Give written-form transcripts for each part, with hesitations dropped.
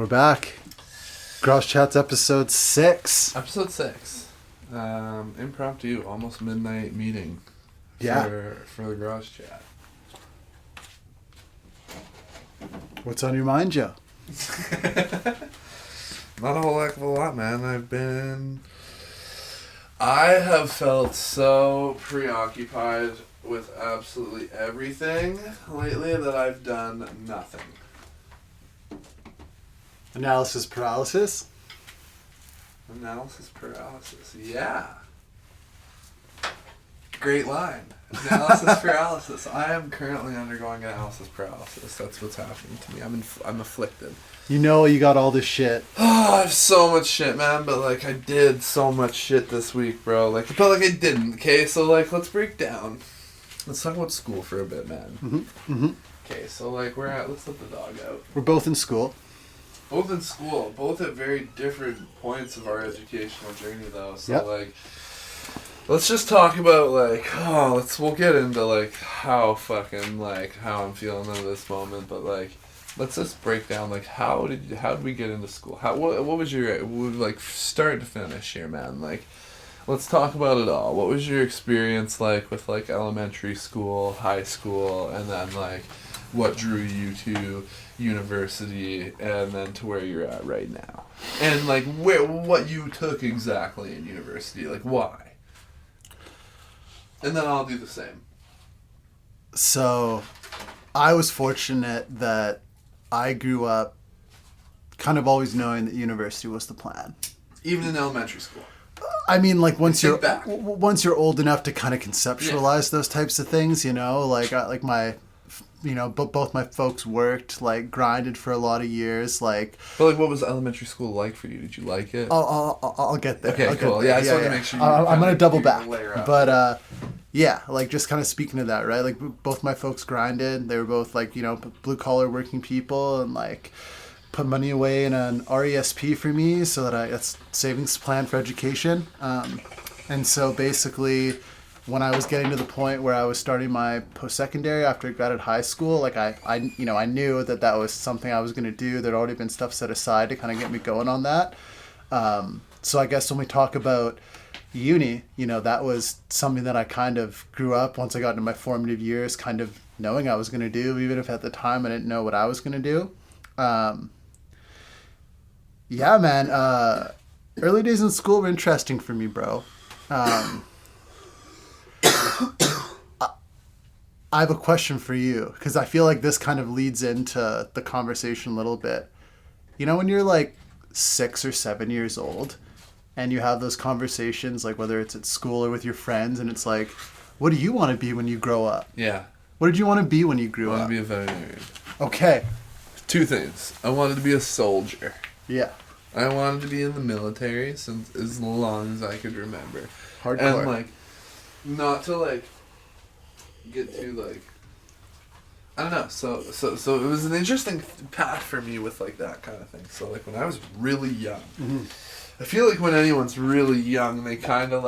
We're back. Grouse Chats episode 6. Episode 6. Impromptu, almost midnight meeting. For the Grouse Chat. What's on your mind, Joe? Not a whole heck of a lot, man. I have felt so preoccupied with absolutely everything lately that I've done nothing. Analysis paralysis? Analysis paralysis. Yeah. Great line. Analysis paralysis. I am currently undergoing analysis paralysis. That's what's happening to me. I'm afflicted. You know you got all this shit. Oh, I have so much shit, man. But, I did so much shit this week, bro. I didn't, okay? So, let's break down. Let's talk about school for a bit, man. Mm-hmm. Okay, so, let's let the dog out. We're both in school. Both in school. Both at very different points of our educational journey, though. So, Yep. Let's just talk about, we'll get into, how fucking, how I'm feeling at this moment. But, let's just break down, how did we get into school? What was your, start to finish here, man? Let's talk about it all. What was your experience with elementary school, high school, and then what drew you to university, and then to where you're at right now, and what you took exactly in university, why? And then I'll do the same. So, I was fortunate that I grew up kind of always knowing that university was the plan. Even in elementary school. I mean, once you're old enough to kind of conceptualize those types of things, both my folks worked, grinded for a lot of years, But what was elementary school like for you? Did you like it? I'll get there. Okay, cool. Yeah, I just wanted to make sure. I'm gonna double back, but just kind of speaking to that, right? Both my folks grinded. They were both blue collar working people, and put money away in an RESP for me, so that that's savings plan for education. And so basically, when I was getting to the point where I was starting my post-secondary after I graduated high school, I knew that was something I was going to do. There'd already been stuff set aside to kind of get me going on that. So I guess when we talk about uni, that was something that I kind of grew up once I got into my formative years, kind of knowing I was going to do, even if at the time I didn't know what I was going to do. Yeah, man. Early days in school were interesting for me, bro. I have a question for you, because I feel like this kind of leads into the conversation a little bit. When you're 6 or 7 years old and you have those conversations, whether it's at school or with your friends, and it's what do you want to be when you grow up? Yeah. What did you want to be when you grew up? I wanted to be a veterinarian. Okay. 2 things. I wanted to be a soldier. Yeah. I wanted to be in the military since as long as I could remember. Hardcore. And not to get too I don't know. So it was an interesting path for me with that kind of thing. So when I was really young, mm-hmm. I feel when anyone's really young, they kind of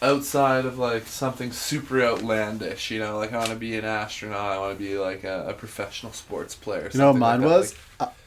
outside of something super outlandish, I want to be an astronaut, I want to be a professional sports player. You know what mine was?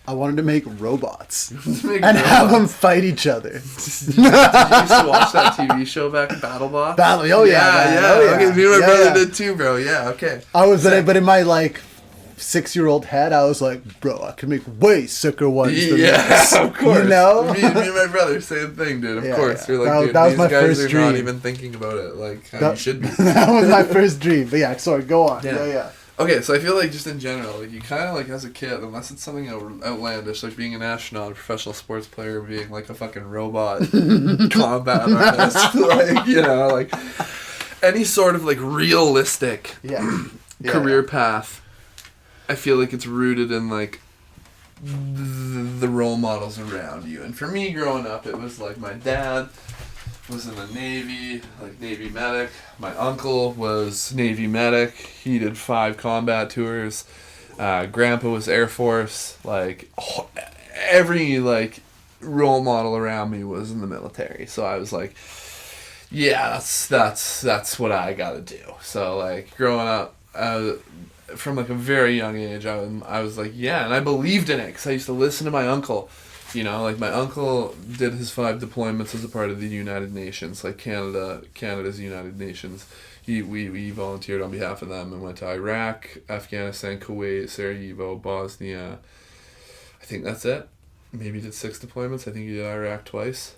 I wanted to make robots and have them fight each other. Did you used to watch that TV show back, BattleBots? Oh yeah. Okay, me and my brother did too, bro. Yeah, okay. I was, but in my 6-year-old head, I was bro, I could make way sicker ones than this. Of course. Me and my brother, same thing, dude. Of course. Yeah. You're That was these my guys first are dream. not even thinking about it how you should be. That was my first dream. But yeah, sorry, go on. Yeah. Okay, so I feel just in general, you kind of as a kid, unless it's something outlandish, being an astronaut, a professional sports player, being a fucking robot combat artist, any sort of realistic career path. I feel it's rooted in the role models around you. And for me growing up, it was my dad was in the Navy, Navy medic. My uncle was Navy medic. He did 5 combat tours. Grandpa was Air Force. Every role model around me was in the military. So I was yeah, that's what I gotta do. So growing up, from like a very young age, I was like, yeah, and I believed in it because I used to listen to my uncle. You know, like my uncle did his 5 deployments as a part of the United Nations, like Canada's United Nations. We volunteered on behalf of them and went to Iraq, Afghanistan, Kuwait, Sarajevo, Bosnia. I think that's it. Maybe he did 6 deployments. I think he did Iraq twice.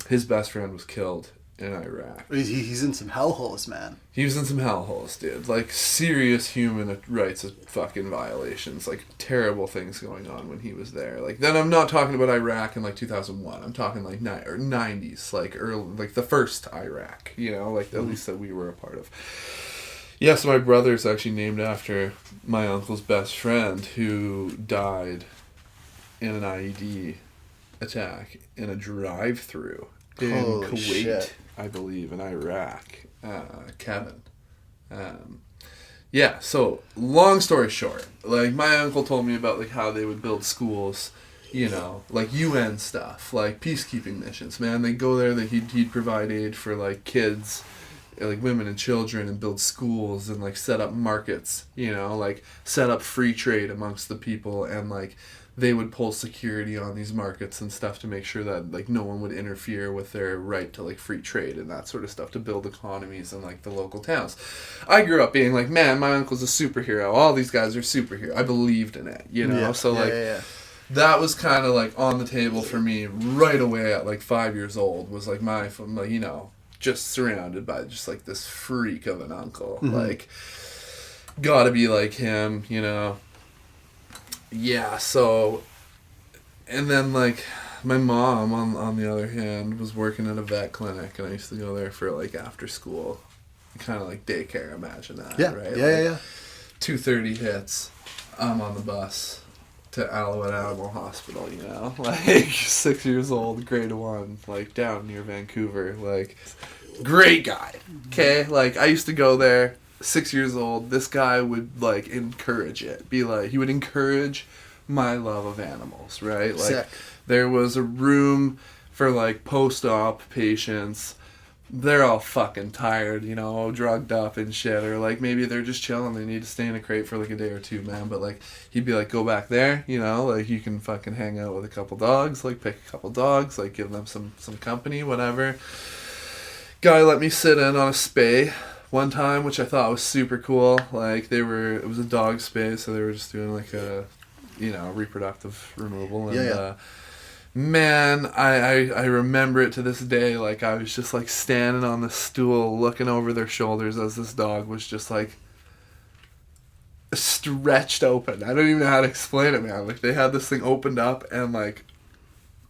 His best friend was killed in Iraq. He's in some hellholes, man. He was in some hellholes, dude. Like, serious human rights fucking violations. Like, terrible things going on when he was there. Like, then I'm not talking about Iraq in, like, 2001. I'm talking, like, 90s. Like, early, like, the first Iraq. You know? Like, at least that we were a part of. Yeah, so my brother's actually named after my uncle's best friend who died in an IED attack in a drive-thru in Holy Kuwait. shit. I believe, in Iraq. Kevin. Yeah, so, long story short, like, my uncle told me about, like, how they would build schools, you know, like, UN stuff, like, peacekeeping missions, man. They'd go there, he'd provide aid for, like, kids, like, women and children, and build schools, and, like, set up markets, you know, like, set up free trade amongst the people, and, like, they would pull security on these markets and stuff to make sure that, like, no one would interfere with their right to, like, free trade and that sort of stuff to build economies in, like, the local towns. I grew up being like, man, my uncle's a superhero. All these guys are superheroes. I believed in it, you know? That was kind of, like, on the table for me right away at, like, 5 years old was, like, you know, just surrounded by just, like, this freak of an uncle. Mm-hmm. Like, gotta be like him, you know? Yeah, so, and then, like, my mom, on the other hand, was working at a vet clinic, and I used to go there for, like, after school, kind of like daycare, imagine that, right? Yeah. 2:30 hits, I'm on the bus to Alouette Animal Hospital, you know? Like, 6 years old, grade 1, like, down near Vancouver, like, great guy, okay? Like, I used to go there. 6 years old, this guy would, like, encourage it. Be like, he would encourage my love of animals, right? Like, sick. There was a room for, like, post-op patients. They're all fucking tired, you know, drugged up and shit. Or, like, maybe they're just chilling. They need to stay in a crate for, like, a day or two, man. But, like, he'd be like, go back there, you know? Like, you can fucking hang out with a couple dogs. Like, pick a couple dogs. Like, give them some company, whatever. Guy let me sit in on a spay one time, which I thought was super cool. Like, it was a dog space, so they were just doing, like, a, you know, reproductive removal. And, man, I remember it to this day. Like, I was just, like, standing on the stool looking over their shoulders as this dog was just, like, stretched open. I don't even know how to explain it, man. Like, they had this thing opened up and, like,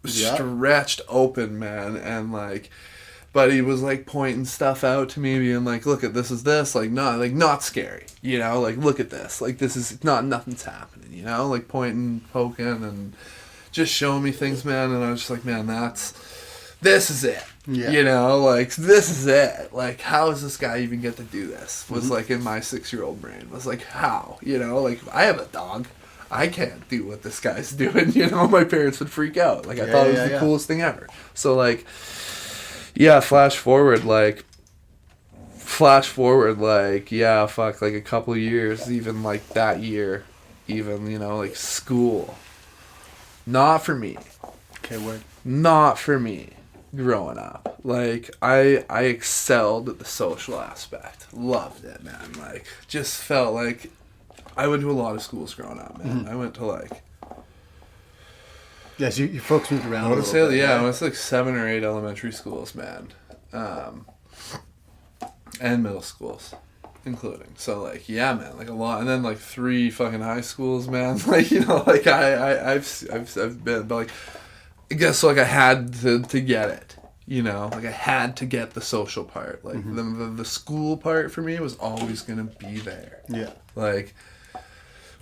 stretched open, man, and, like, but he was, like, pointing stuff out to me, being like, look at this is this, like, not scary, you know, like, look at this, like, this is nothing's happening, you know, like, pointing, poking, and just showing me things, man, and I was just like, man, this is it, you know, like, this is it, like, how does this guy even get to do this, was, like, in my 6-year-old brain, was like, how, you know, like, I have a dog, I can't do what this guy's doing, you know, my parents would freak out, like, I thought it was the coolest thing ever, so, like, yeah, flash forward, like, yeah, fuck, like, a couple years, even, like, that year, even, you know, like, school. Not for me. Okay, word. Not for me, growing up. Like, I excelled at the social aspect. Loved it, man. Like, just felt like, I went to a lot of schools growing up, man. Mm-hmm. I went to, like, yes, you folks moved around. I want to say, right? I went to like 7 or 8 elementary schools, man, and middle schools, including. So, like, yeah, man, like a lot, and then like 3 fucking high schools, man. Like, you know, like I've been, but like, I guess like I had to get it, you know, like I had to get the social part. Like the school part for me was always gonna be there. Yeah, like.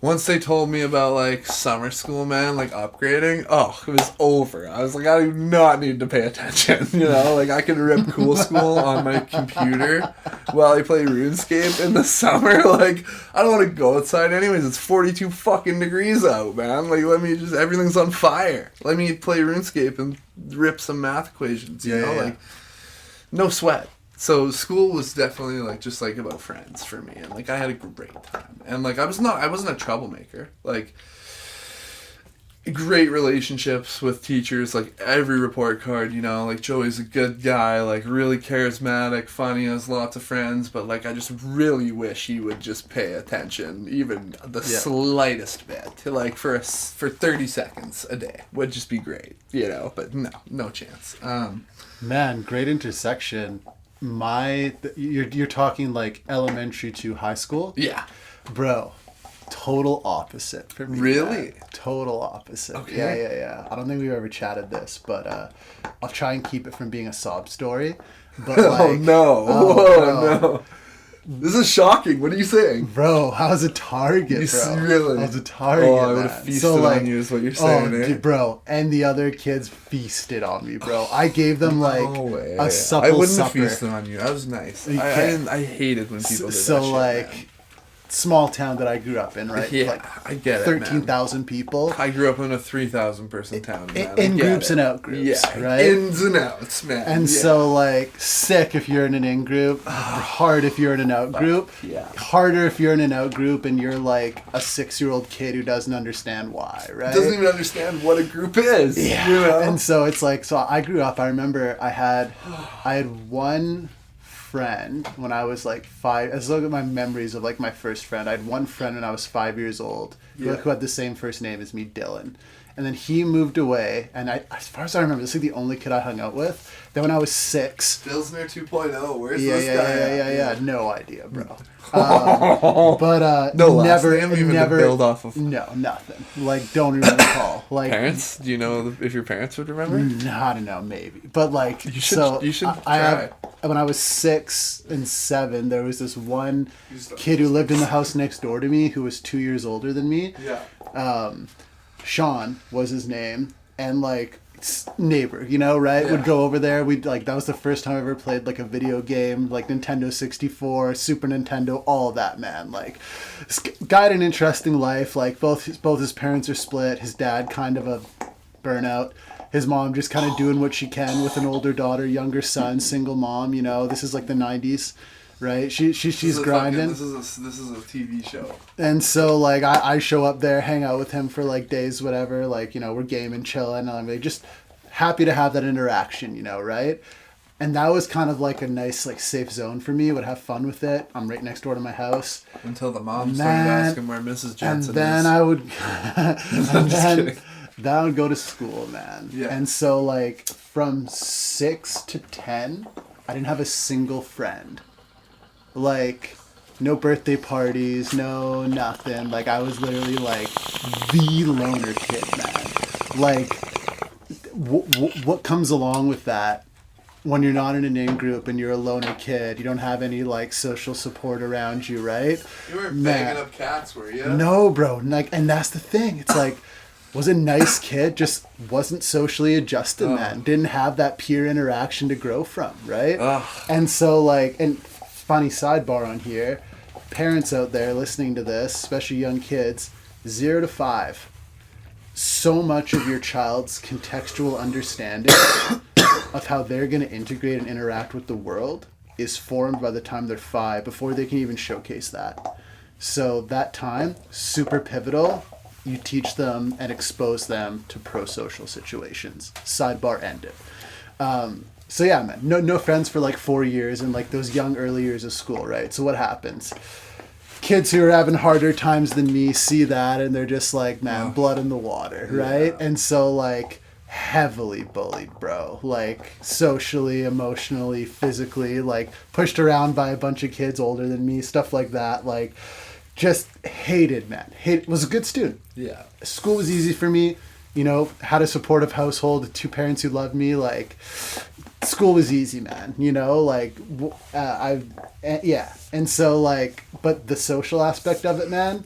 Once they told me about, like, summer school, man, like, upgrading, oh, it was over. I was like, I do not need to pay attention, you know? Like, I can rip Cool School on my computer while I play RuneScape in the summer. Like, I don't want to go outside anyways. It's 42 fucking degrees out, man. Like, everything's on fire. Let me play RuneScape and rip some math equations, you know? Like, no sweat. So school was definitely like just like about friends for me, and like I had a great time, and like I wasn't a troublemaker. Like great relationships with teachers, like every report card, you know, like Joey's a good guy, like really charismatic, funny, has lots of friends, but like I just really wish he would just pay attention, even the slightest bit, to like for 30 seconds a day would just be great, you know, but no chance. Man, great intersection. You're talking like elementary to high school? Yeah. Bro. Total opposite for me. Really? Man. Total opposite. Okay. Yeah. I don't think we've ever chatted this, but I'll try and keep it from being a sob story. But like, oh no. This is shocking. What are you saying? Bro, I was a target, bro. Really? I was a target, I would have feasted on you is what you're saying, dude, bro. And the other kids feasted on me, bro. I gave them like a supple I wouldn't supper. have feasted on you. I was nice. I hated when people did that so shit, like... man. Small town that I grew up in, right? Yeah, like I get it. 13,000 people. I grew up in a 3,000 person town. In groups and out groups, right? Ins and outs, man. And so, like, sick if you're in an in group, hard if you're in an out group, harder if you're in an out group and you're like a 6-year-old kid who doesn't understand why, right? Doesn't even understand what a group is. Yeah. You know? And so it's like, so I grew up. I remember I had one friend when I was like 5. Let's look at my memories of like my first friend. I had one friend when I was 5 years old who had the same first name as me, Dillon. And then he moved away, and as far as I remember, this is like the only kid I hung out with. Then when I was 6... Pilsner 2.0, where's this guy? Yeah. No idea, bro. But no never, last name even never to build off of. No, nothing. Like, don't even recall. Like parents? Do you know if your parents would remember? I don't know, maybe. But like, you should try. When I was 6 and 7, there was this one kid who lived in the house next door to me who was 2 years older than me. Yeah. Sean was his name, and like neighbor, you know, right? Yeah. Would go over there. We'd like, that was the first time I ever played like a video game, like Nintendo 64, Super Nintendo, all of that, man. Like, this guy had an interesting life. Like both his parents are split. His dad kind of a burnout. His mom just kind of doing what she can with an older daughter, younger son, single mom. You know, this is like the 90s. Right, she's grinding. This is a TV show. And so like I show up there, hang out with him for like days, whatever. Like, you know, we're gaming, chilling. And I'm like just happy to have that interaction, you know, right? And that was kind of like a nice like safe zone for me. Would have fun with it. I'm right next door to my house. Until the mom started asking where Mrs. Jensen and then is. I would, then I would go to school, man. Yeah. And so like from 6 to 10, I didn't have a single friend. Like, no birthday parties, no nothing. Like, I was literally, like, the loner kid, man. Like, what comes along with that when you're not in an in-group and you're a loner kid? You don't have any, like, social support around you, right? You weren't banging up cats, were you? No, bro. Like, and that's the thing. It's like, was a nice kid, just wasn't socially adjusted, man. Didn't have that peer interaction to grow from, right? And so, like, and... funny sidebar on here, parents out there listening to this, especially young kids, 0 to 5, so much of your child's contextual understanding of how they're going to integrate and interact with the world is formed by the time they're 5, before they can even showcase that. So that time, super pivotal. You teach them and expose them to pro-social situations. Sidebar ended. So yeah, man, no friends for like 4 years in like those young early years of school, right? So what happens? Kids who are having harder times than me see that and they're just like, man, blood in the water, right? Yeah. And so like heavily bullied, bro. Like socially, emotionally, physically, like pushed around by a bunch of kids older than me, stuff like that. Like just hated, man. Was a good student. Yeah. School was easy for me. You know, had a supportive household, 2 parents who loved me, like... School was easy, man, you know, like, and so, like, but the social aspect of it, man,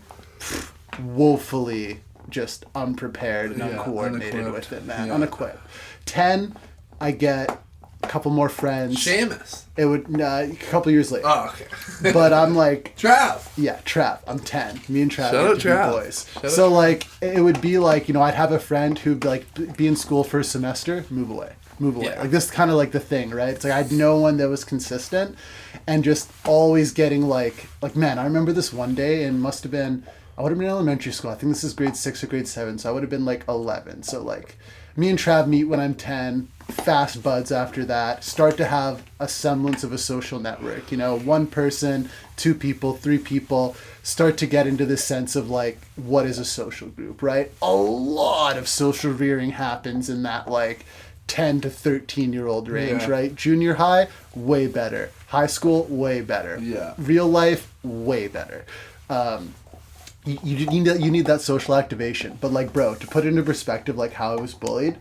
woefully just unprepared and uncoordinated with it, man, unequipped. 10, I get a couple more friends. Seamus. It would, a couple years later. Oh, okay. But I'm like... Trav. Yeah, Trav. I'm 10. Me and Trav Shout get to be boys. So, like, it would be like, you know, I'd have a friend who'd, like, be in school for a semester, move away. move away. Yeah. Like this is kind of like the thing, right? It's like I had no one that was consistent, and just always getting like man, I remember this one day, and must have been, I would have been in elementary school. I think this is grade 6 or grade 7, so I would have been like 11. So like me and Trav meet when I'm 10, fast buds after that, start to have a semblance of a social network, you know, one person, 2 people, 3 people, start to get into this sense of like, what is a social group, right? A lot of social rearing happens in that like 10 to 13-year-old range, right? Junior high, way better. High school, way better. Yeah. Real life, way better. You need that social activation. But like, bro, to put it into perspective, like how I was bullied,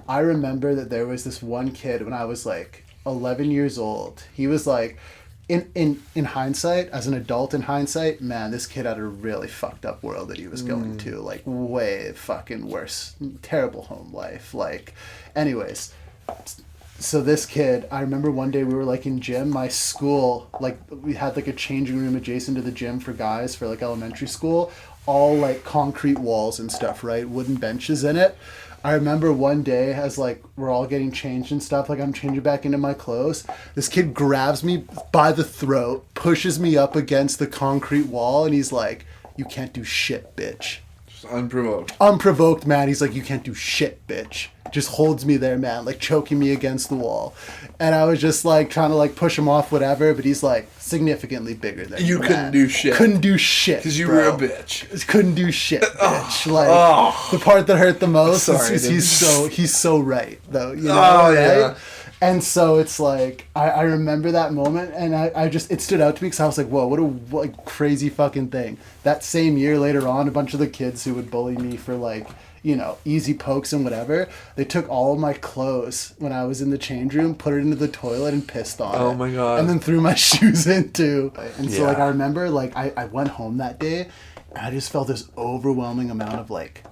I remember that there was this one kid when I was like 11 years old. He was like, in hindsight, as an adult in hindsight, man, this kid had a really fucked up world that he was going to. Like, way fucking worse. Terrible home life. Like, anyways, so this kid, I remember one day we were like in gym, my school, like we had like a changing room adjacent to the gym for guys for like elementary school, all like concrete walls and stuff, right? Wooden benches in it. I remember one day as like we're all getting changed and stuff, like I'm changing back into my clothes, this kid grabs me by the throat, pushes me up against the concrete wall, and he's like, "You can't do shit, bitch." Just unprovoked. Unprovoked, man. He's like, "You can't do shit, bitch." Just holds me there, man, like choking me against the wall. And I was just like trying to like push him off, whatever, but he's like significantly bigger than you. Couldn't do shit. Couldn't do shit. Because you bro. were a bitch. Couldn't do shit, bitch. The part that hurt the most is he's so right, though. You know, right? Yeah. And so it's like, I remember that moment, and I just, it stood out to me because I was like, whoa, what a like crazy fucking thing. That same year later on, a bunch of the kids who would bully me for like, you know, easy pokes and whatever, they took all of my clothes when I was in the change room, put it into the toilet and pissed on it. Oh my God. And then threw my shoes in too. And so like I remember like I went home that day and I just felt this overwhelming amount of like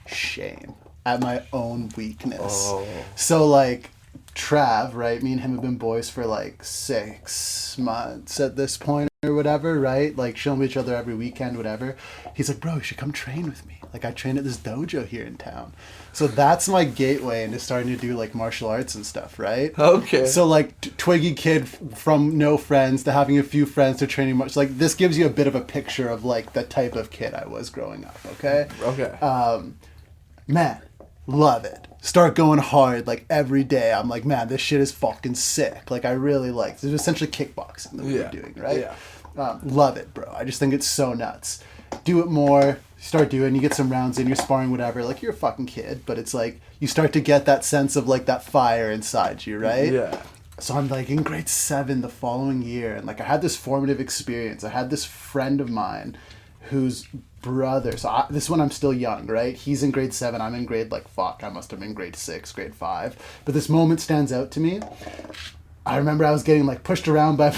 shame at my own weakness. Oh. So like Trav, right? Me and him have been boys for like 6 months at this point or whatever, right? Like showing each other every weekend, whatever. He's like, "Bro, you should come train with me. Like I train at this dojo here in town." So that's my gateway into starting to do like martial arts and stuff, right? Okay. So like twiggy kid from no friends to having a few friends to training martial. Like this gives you a bit of a picture of like the type of kid I was growing up. Okay. Okay. Man, love it. Start going hard like every day. I'm like, man, this shit is fucking sick. Like I really like. It's essentially kickboxing that we were doing, right? Yeah. Love it, bro. I just think it's so nuts. Do it more. Start doing. You get some rounds in. You're sparring, whatever. Like you're a fucking kid, but it's like you start to get that sense of like that fire inside you, right? Yeah. So I'm like in grade 7 the following year, and like I had this formative experience. I had this friend of mine whose brother, this one I'm still young, right? He's in grade 7, I'm in grade I must have been grade 6, grade 5. But this moment stands out to me. I remember I was getting like pushed around by,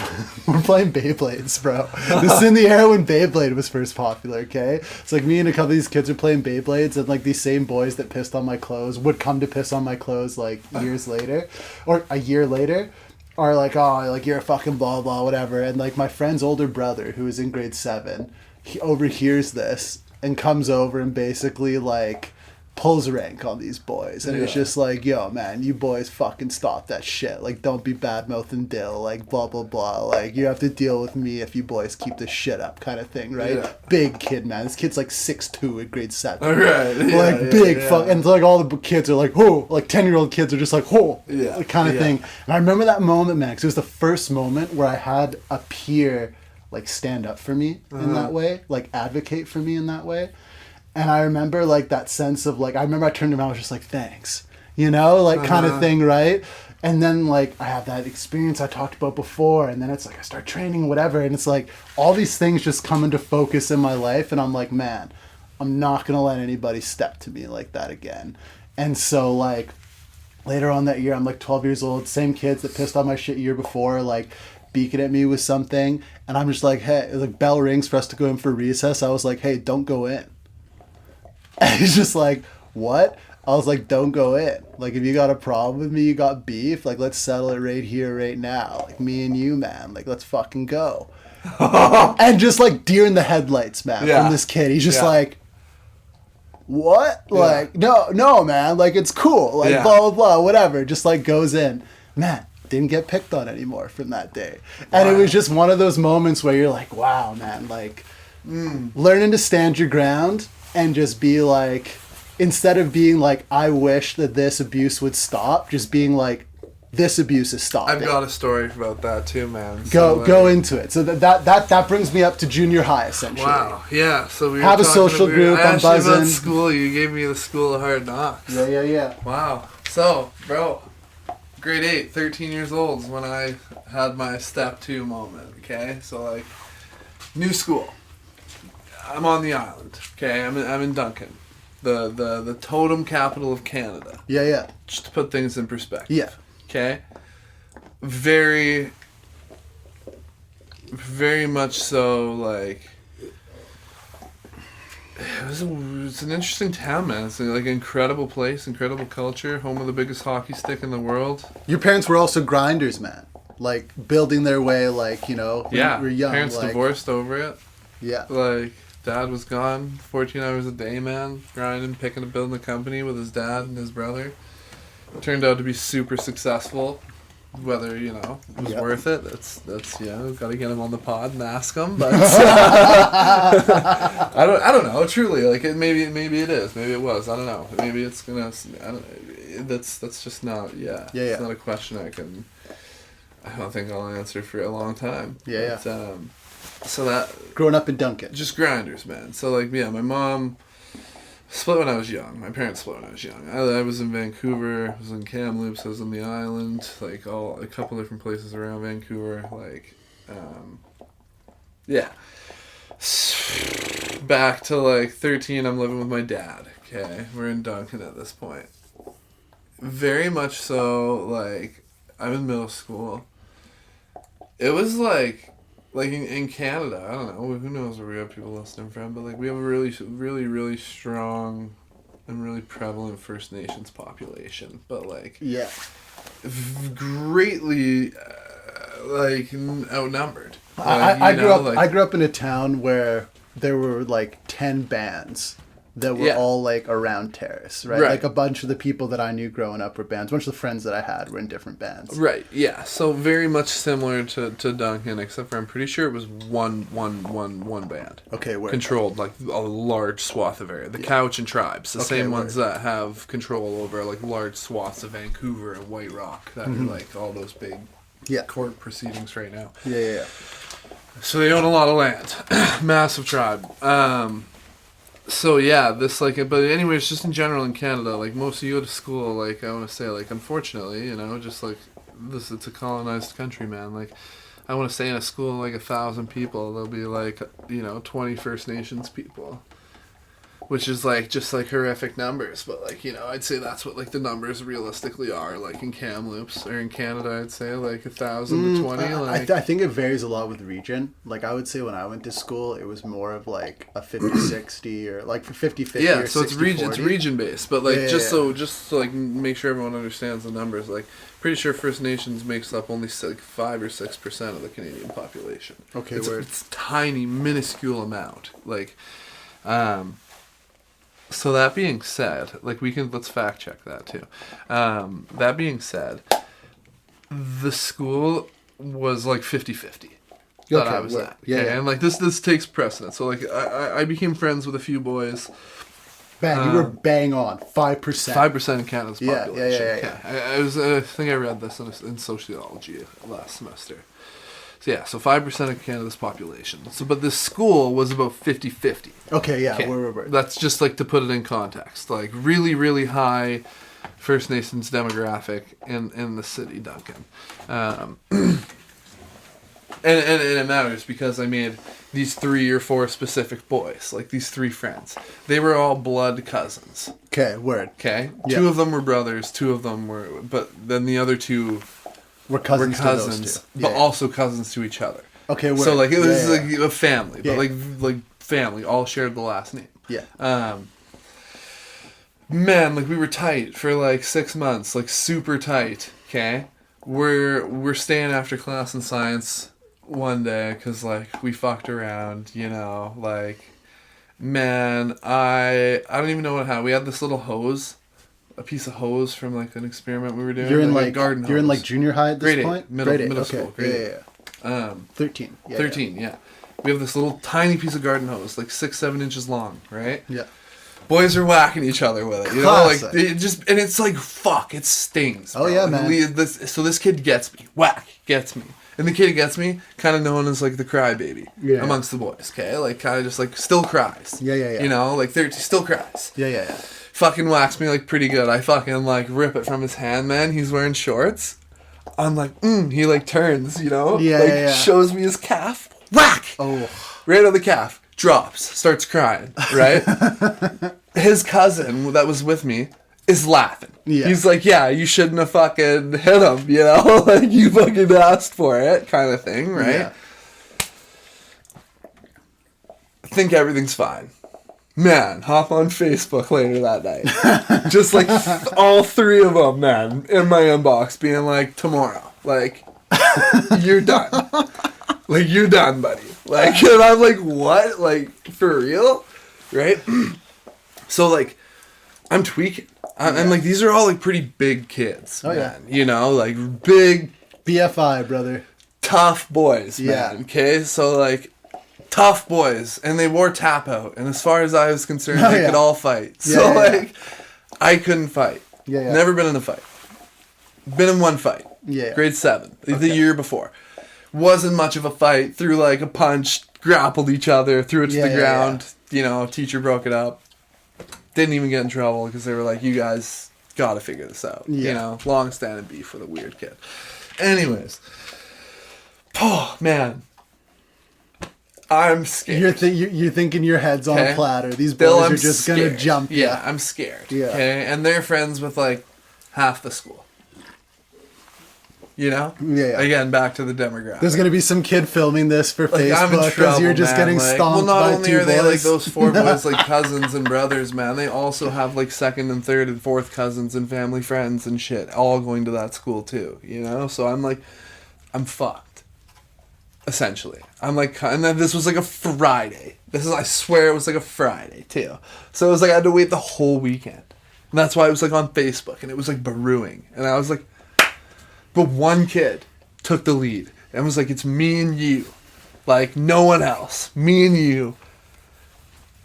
we're playing Beyblades, bro. This is in the era when Beyblade was first popular, okay? It's like me and a couple of these kids are playing Beyblades, and like these same boys that pissed on my clothes would come to piss on my clothes like years later, or a year later, are like, "Oh, like you're a fucking blah blah, whatever." And like my friend's older brother, who is in grade 7, he overhears this and comes over and basically like pulls rank on these boys, and it's just like, "Yo, man, you boys fucking stop that shit. Like, don't be bad mouthing Dill. Like, blah blah blah. Like, you have to deal with me if you boys keep this shit up," kind of thing, right? Yeah. Big kid, man. This kid's like 6'2" in grade 7. Right. Yeah, like big fuck, and like all the kids are like, "Oh," like 10-year-old kids are just like, "Oh," like, kind of thing. And I remember that moment, man, because it was the first moment where I had a peer like stand up for me in that way, like advocate for me in that way. And I remember like that sense of like, I remember I turned around, I was just like, "Thanks," you know, like kind of thing, right? And then like I have that experience I talked about before, and then it's like I start training, whatever, and it's like all these things just come into focus in my life, and I'm like, man, I'm not gonna let anybody step to me like that again. And so like later on that year, I'm like 12 years old, same kids that pissed on my shit year before, like beaking at me with something, and I'm just like, "Hey," like bell rings for us to go in for recess. I was like, "Hey, don't go in." And he's just like, "What?" I was like, "Don't go in. Like, if you got a problem with me, you got beef, like, let's settle it right here, right now. Like, me and you, man. Like, let's fucking go." And just, like, deer in the headlights, man, from this kid. He's just like, what? Like, no, man. Like, it's cool. Like, blah, blah, blah, whatever. Just, like, goes in. Man, didn't get picked on anymore from that day. And it was just one of those moments where you're like, wow, man. Like, learning to stand your ground and just be like, instead of being like, I wish that this abuse would stop, just being like, this abuse is stopping. I've got a story about that too, man. Go into it. So that brings me up to junior high, essentially. Wow. Yeah. So we have a social group. I'm buzzing. About school. You gave me the School of Hard Knocks. Yeah. Wow. So, bro, grade 8, 13 years old is when I had my step 2 moment. Okay. So like, new school. I'm on the island. Okay. I'm in Duncan, the totem capital of Canada. Yeah. Just to put things in perspective. Yeah. Okay. Very, very much so, like, it's an interesting town, man. It's like an incredible place, incredible culture, home of the biggest hockey stick in the world. Your parents were also grinders, man. Like, building their way, like, you know, when you were young. Parents like, divorced over it. Yeah. Like, dad was gone 14 hours a day, man, grinding, building a company with his dad and his brother. Turned out to be super successful. Whether, you know, it was worth it, that's you know, gotta get him on the pod and ask him. But I don't know. Truly, like, maybe it is, maybe it was. I don't know. Maybe it's gonna. That's just not. Yeah. It's not a question I don't think I'll answer for a long time. Yeah. But, so that growing up in Duncan, just grinders, man. So like, my mom split when I was young. My parents split when I was young. I was in Vancouver. I was in Kamloops. I was on the island. Like, a couple different places around Vancouver. Like, yeah. Back to like 13, I'm living with my dad. Okay, we're in Duncan at this point. Very much so. Like, I'm in middle school. It was like in Canada, I don't know, who knows where we have people listening from, but like, we have a really, really, really strong and really prevalent First Nations population, but like, greatly like outnumbered. Like, I grew up in a town where there were like 10 bands that were all like around Terrace, right? Like, a bunch of the people that I knew growing up were bands. A bunch of the friends that I had were in different bands. Right. Yeah. So very much similar to Duncan, except for I'm pretty sure it was one band. Okay. Word. Controlled like a large swath of area. The Cowichan tribes, the same ones that have control over like large swaths of Vancouver and White Rock. That are like all those big court proceedings right now. Yeah. So they own a lot of land. Massive tribe. So yeah, this like, but anyways, just in general in Canada, like, most of you go to school, like, I want to say, like, unfortunately, you know, just like this, it's a colonized country, man. Like, I want to say in a school like 1,000 people, there'll be like, you know, 20 First Nations people, which is like just like horrific numbers. But like, you know, I'd say that's what like the numbers realistically are. Like in Kamloops or in Canada, I'd say like 1,000 to 20. Like, I think it varies a lot with region. Like, I would say when I went to school, it was more of like a 50-60 or like for 50-50. Yeah, or so it's region based. But like, just so like make sure everyone understands the numbers. Like, pretty sure First Nations makes up only like 5 or 6% of the Canadian population. Okay, it's a tiny, minuscule amount. Like, so that being said, like, let's fact check that too. That being said, the school was like 50-50 that I was at. Yeah. And like this takes precedence. So like I became friends with a few boys. Man, you were bang on 5%. 5% of Canada's population. Yeah. I think I read this in sociology last semester. So yeah, so 5% of Canada's population. So, but this school was about 50-50. Okay, yeah. We're. That's just like to put it in context. Like, really, really high First Nations demographic in the city, Duncan. And it matters because I made these 3 or 4 specific boys, like these 3 friends. They were all blood cousins. Okay, word. Okay? Yeah. 2 of them were brothers, 2 of them were... But then the other 2... We're cousins to those 2. But also cousins to each other. Okay, word. So, like, it was like a family. But, like family, all shared the last name. Yeah. Man, like, we were tight for, like, 6 months. Like, super tight, okay? We're staying after class in science one day because, like, we fucked around, you know, like... Man, I don't even know what happened. We had this little hose, a piece of hose from like an experiment we were doing. You're in like a garden hose. You're in like junior high at this grade point? 8, middle okay. school. Grade 8. 13. Yeah, 13, yeah. We have this little tiny piece of garden hose, like 6-7 inches long, right? Yeah. Boys are whacking each other with it, you know, like it just, and it's like fuck, it stings. Bro. Oh yeah, man. So this kid gets me, gets me, and the kid who gets me, kind of known as like the crybaby amongst the boys. Okay, like kind of just like still cries. Yeah. You know, like 13 still cries. Yeah. Fucking whacks me like pretty good. I fucking like rip it from his hand, man. He's wearing shorts. I'm like, he like turns, you know, shows me his calf. Whack! Oh, right on the calf. Drops, starts crying, right? His cousin that was with me is laughing. Yeah. He's like, yeah, you shouldn't have fucking hit him, you know? Like, you fucking asked for it, kind of thing, right? Yeah. I think everything's fine. Man, hop on Facebook later that night. Just like all three of them, man, in my inbox being like, tomorrow. Like, you're done. Like, you're done, buddy. Like, and I'm like, what? Like, for real? Right? So, like, I'm tweaking. I'm like, these are all, like, pretty big kids, man. You know, like, big... BFI, brother. Tough boys, man. Okay? So, like, tough boys. And they wore tap out. And as far as I was concerned, they could all fight. So, like, I couldn't fight. Never been in a fight. Been in one fight. Grade 7. The year before. Wasn't much of a fight. Threw like a punch, grappled each other, threw it to the ground. You know, teacher broke it up. Didn't even get in trouble because they were like, you guys gotta figure this out. You know, long standing beef with a weird kid. Anyways. Oh, man. I'm scared. You're thinking your head's on a platter. These boys are just going to jump you. Yeah, I'm scared. Yeah. Okay? And they're friends with like half the school. You know? Yeah. Again, back to the demographic. There's going to be some kid filming this for Facebook because you're just getting stomped by 2 boys. Well, not only are they like those 4 boys like cousins and brothers, man, they also have like 2nd and 3rd and 4th cousins and family friends and shit all going to that school too, you know? So I'm like, I'm fucked. Essentially. I'm like, and then this was like a Friday. I swear it was like a Friday too. So it was like I had to wait the whole weekend. And that's why it was like on Facebook and it was like brewing. And I was like, but one kid took the lead and was like, it's me and you. Like, no one else. Me and you.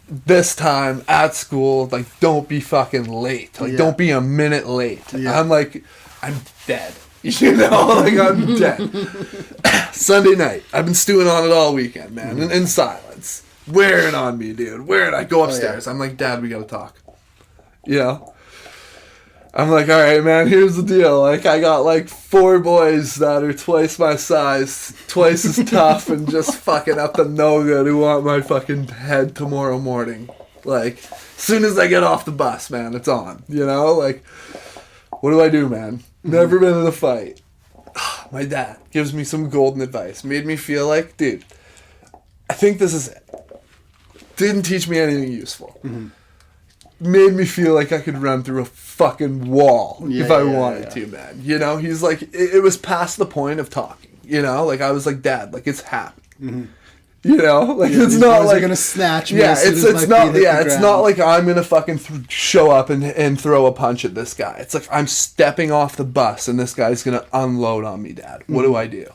This time at school, like, don't be fucking late. Like, don't be a minute late. Yeah. I'm like, I'm dead. You know? Like, I'm dead. Sunday night. I've been stewing on it all weekend, man. In silence. Wearing on me, dude. Wearing. I go upstairs. I'm like, Dad, we gotta talk. You know? I'm like, all right, man, here's the deal. Like, I got, like, 4 boys that are twice my size, twice as tough, and just fucking up to no good who want my fucking head tomorrow morning. Like, as soon as I get off the bus, man, it's on. You know? Like, what do I do, man? Never been in a fight. My dad gives me some golden advice. Made me feel like, dude, I think this is it. Didn't teach me anything useful. Made me feel like I could run through a fucking wall if I wanted to, man. You know, he's like, it was past the point of talking. You know, like I was like, Dad, like it's happening. You know, like it's not like gonna snatch me. Yeah, it's not. Yeah, it's not like I'm gonna fucking show up and throw a punch at this guy. It's like I'm stepping off the bus and this guy's gonna unload on me, Dad. What do I do?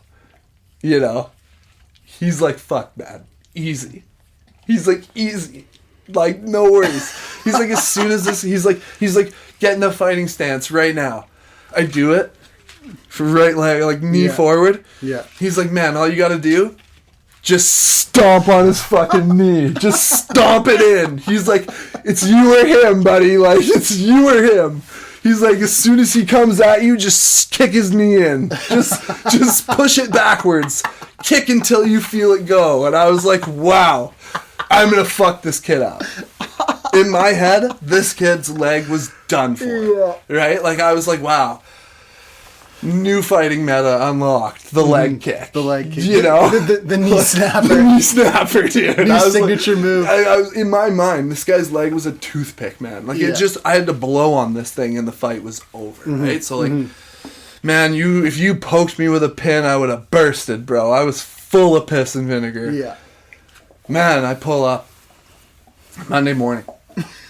You know, he's like, fuck, man, easy. He's like, easy. Like, no worries. He's like, as soon as this, he's like, get in a fighting stance right now. I do it. For right leg, like knee forward. Yeah. He's like, man, all you gotta do, just stomp on his fucking knee. Just stomp it in. He's like, it's you or him, buddy. Like, it's you or him. He's like, as soon as he comes at you, just kick his knee in. Just push it backwards. Kick until you feel it go. And I was like, wow. I'm gonna fuck this kid up. In my head, this kid's leg was done for. Yeah. Right? Like, I was like, wow. New fighting meta unlocked. The leg kick. The leg kick. You know? The knee snapper. The knee snapper, dude. New signature move. I was, in my mind, this guy's leg was a toothpick, man. Like, it just, I had to blow on this thing and the fight was over, right? So, like, man, if you poked me with a pin, I would have bursted, bro. I was full of piss and vinegar. Yeah. Man, I pull up. Monday morning.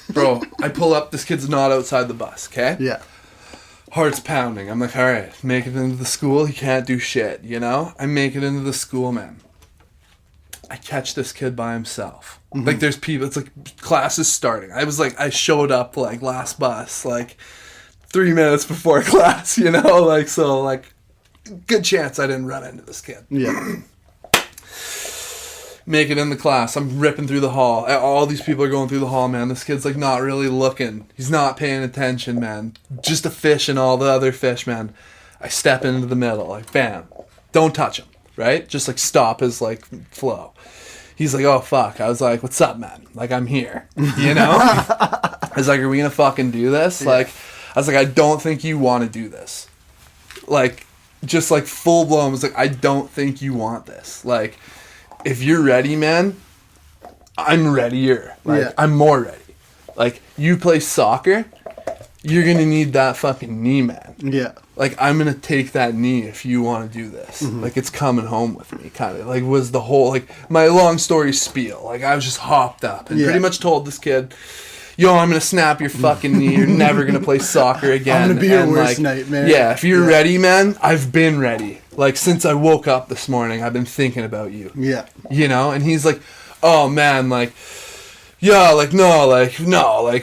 Bro, I pull up, this kid's not outside the bus, okay? Yeah. Heart's pounding. I'm like, all right, make it into the school. He can't do shit, you know? I make it into the school, man. I catch this kid by himself. Mm-hmm. Like, there's people, it's like, class is starting. I showed up, like, last bus, like, 3 minutes before class, you know? Like, so, like, good chance I didn't run into this kid. Yeah. Make it in the class. I'm ripping through the hall. All these people are going through the hall, man. This kid's, like, not really looking. He's not paying attention, man. Just a fish and all the other fish, man. I step into the middle, like, bam. Don't touch him, right? Just, like, stop his, like, flow. He's like, oh, fuck. I was like, what's up, man? Like, I'm here, you know? I was like, are we gonna fucking do this? Yeah. Like, I was like, I don't think you want to do this. Like, just, like, full blown. I was like, I don't think you want this. Like, if you're ready, man, I'm readier. Like, yeah. I'm more ready. Like, you play soccer, you're going to need that fucking knee, man. Yeah. Like, I'm going to take that knee if you want to do this. Mm-hmm. Like, it's coming home with me, kind of. Like, was the whole, like, my long story spiel. Like, I was just hopped up and pretty much told this kid, yo, I'm going to snap your fucking knee. You're never going to play soccer again. I'm going to be your worst nightmare. Yeah, if you're ready, man, I've been ready. Like, since I woke up this morning, I've been thinking about you. Yeah. You know? And he's like, oh, man, like, yeah, like, no, like,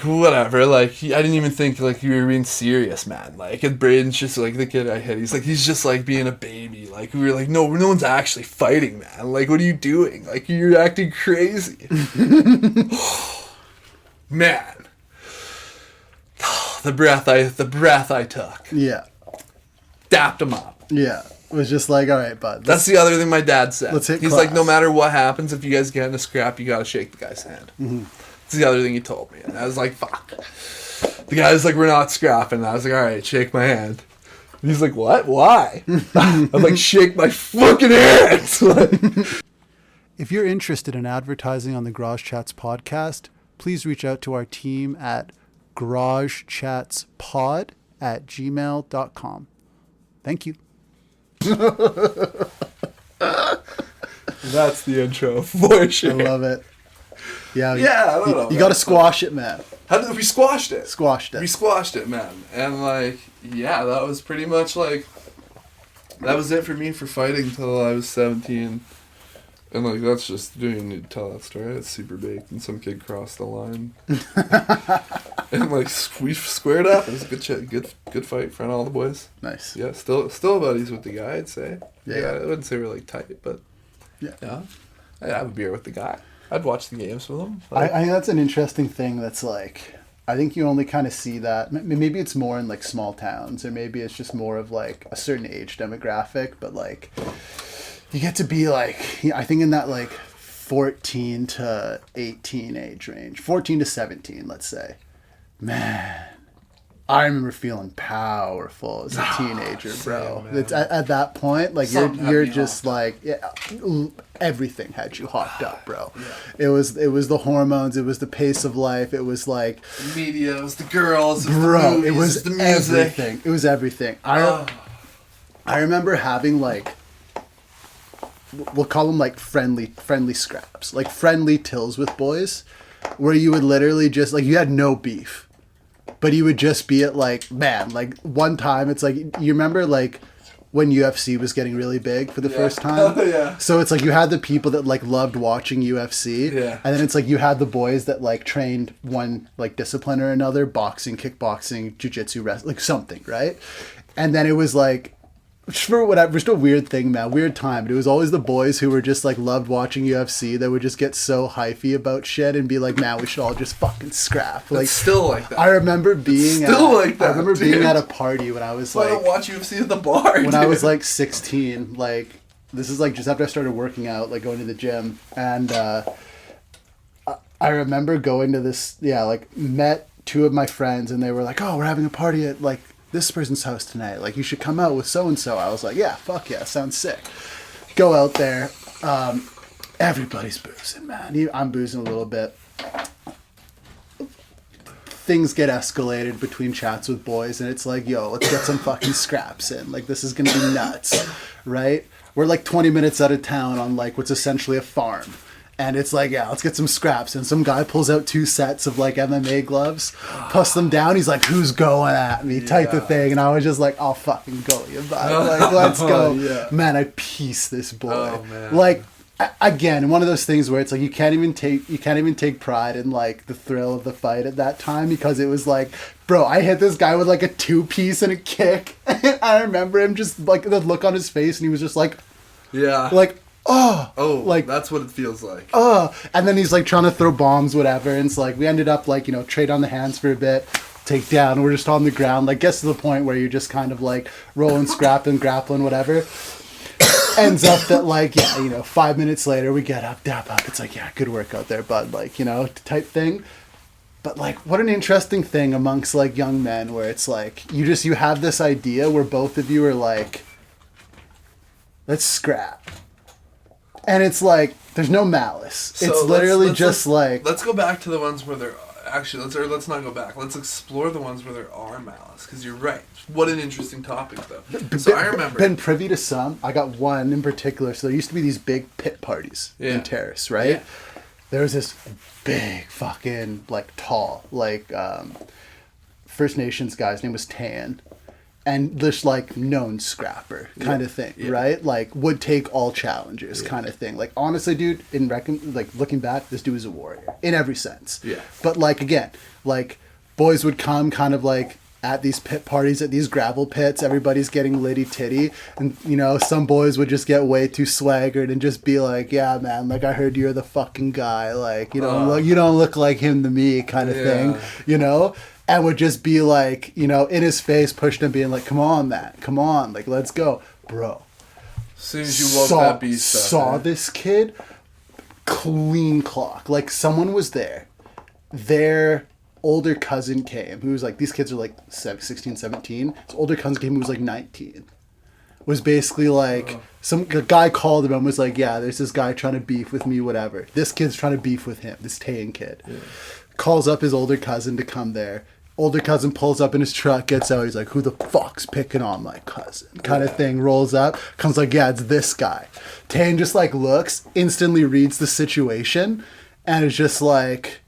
whatever. Like, I didn't even think, like, you were being serious, man. Like, and Braden's just, like, the kid I hit. He's just, like, being a baby. Like, we were like, no one's actually fighting, man. Like, what are you doing? Like, you're acting crazy. Man. The breath I took. Yeah. Dapped him up. Yeah. It was just like, all right, bud. That's the other thing my dad said. Let's hit He's class. like, no matter what happens, if you guys get in a scrap, you gotta shake the guy's hand. Mm-hmm. That's the other thing he told me. And I was like, fuck. The guy's like, we're not scrapping. I was like, all right, shake my hand. And he's like, what? Why? I'm like, shake my fucking hand. If you're interested in advertising on the Garage Chats podcast, please reach out to our team at garagechatspod@gmail.com. Thank you. That's the intro for sure. I love it. Yeah, I don't know. You got to squash it, man. We squashed it? We squashed it, man. And like, yeah, that was pretty much like, that was it for me for fighting till I was 17. And like, that's just, you don't even need to tell that story. It's super big, and some kid crossed the line. And like, we squared up. It was a good fight in front of all the boys. Nice. Yeah, still buddies with the guy, I'd say. Yeah. I wouldn't say we're like tight, but yeah. I'd have a beer with the guy. I'd watch the games with him. Like, I think that's an interesting thing. That's like, I think you only kind of see that. Maybe it's more in like small towns, or maybe it's just more of like a certain age demographic. But like, you get to be like, I think in that like 14 to 18 age range, 14 to 17, let's say. Man, I remember feeling powerful as a teenager, bro. Same, it's at that point, like you're just like, everything had you hopped up, bro. Yeah. It was the hormones, it was the pace of life, it was like the media, it was the girls, bro. It was the music, everything. It was everything. I remember having like, we'll call them like friendly scraps, like friendly tills with boys, where you would literally just like, you had no beef. But you would just be at like, man, like one time it's like, you remember like when UFC was getting really big for the first time? Oh, yeah. So it's like you had the people that like loved watching UFC. Yeah. And then it's like you had the boys that like trained one like discipline or another, boxing, kickboxing, jiu-jitsu, wrestling, like something, right? And then it was like, for whatever, just a weird thing, man, weird time. But it was always the boys who were just like loved watching UFC that would just get so hypey about shit and be like, man, we should all just fucking scrap. Like, it's still like that. I remember being like that. I remember being at a party when I was like, I don't watch UFC at the bar. When I was like 16, like this is like just after I started working out, like going to the gym, and I remember going to this, like met two of my friends, and they were like, oh, we're having a party at like this person's house tonight, like you should come out with so-and-so. I was like, yeah, fuck yeah, sounds sick. Go out there, everybody's boozing, man. I'm boozing a little bit. Things get escalated between chats with boys, and it's like, yo, let's get some fucking scraps in. Like, this is gonna be nuts, right? We're like 20 minutes out of town on like what's essentially a farm. And it's like, yeah, let's get some scraps. And some guy pulls out 2 sets of like MMA gloves, puts them down. He's like, who's going at me type of thing. And I was just like, I'll fucking go, you bud. Like, let's go. Yeah. Man, I piece this boy. Oh, man. Like, again, one of those things where it's like you can't even take pride in like the thrill of the fight at that time, because it was like, bro, I hit this guy with like a 2-piece and a kick. I remember him just like the look on his face, and he was just like, yeah, like, like that's what it feels like. And then he's like trying to throw bombs, whatever. And it's like we ended up like, you know, trade on the hands for a bit, take down. We're just on the ground, like gets to the point where you're just kind of like rolling, scrapping, grappling, whatever. Ends up that like, yeah, you know, 5 minutes later we get up, dap up. It's like, yeah, good work out there, bud. Like, you know, type thing. But like, what an interesting thing amongst like young men, where it's like you have this idea where both of you are like, let's scrap. And it's like, there's no malice. So it's literally let's go back to the ones where there actually, let's not go back. Let's explore the ones where there are malice, because you're right. What an interesting topic, though. So I remember been privy to some. I got one in particular. So there used to be these big pit parties in Terrace, right? Yeah. There was this big fucking like tall like First Nations guy. His name was Tan. And this like known scrapper kind of thing, right? Like would take all challengers kind of thing. Like honestly, dude, like looking back, this dude is a warrior in every sense. Yeah. But like again, like boys would come kind of like at these pit parties, at these gravel pits, everybody's getting litty titty, and you know some boys would just get way too swaggered and just be like, yeah, man, like I heard you're the fucking guy, like you don't look like him to me, kind of thing, you know. And would just be like, you know, in his face, pushing him, being like, come on, Matt. Come on. Like, let's go. Bro. As soon as you woke that beast up. Saw this kid, clean clock. Like, someone was there. Their older cousin came, who was like, these kids are like 16, 17. His older cousin came, who was like 19. Was basically like, a guy called him and was like, yeah, there's this guy trying to beef with me, whatever. This kid's trying to beef with him, this Tayan kid. Yeah. Calls up his older cousin to come there. Older cousin pulls up in his truck, gets out. He's like, who the fuck's picking on my cousin? Kind of thing. Rolls up. Comes like, yeah, it's this guy. Tan just like looks, instantly reads the situation, and is just like,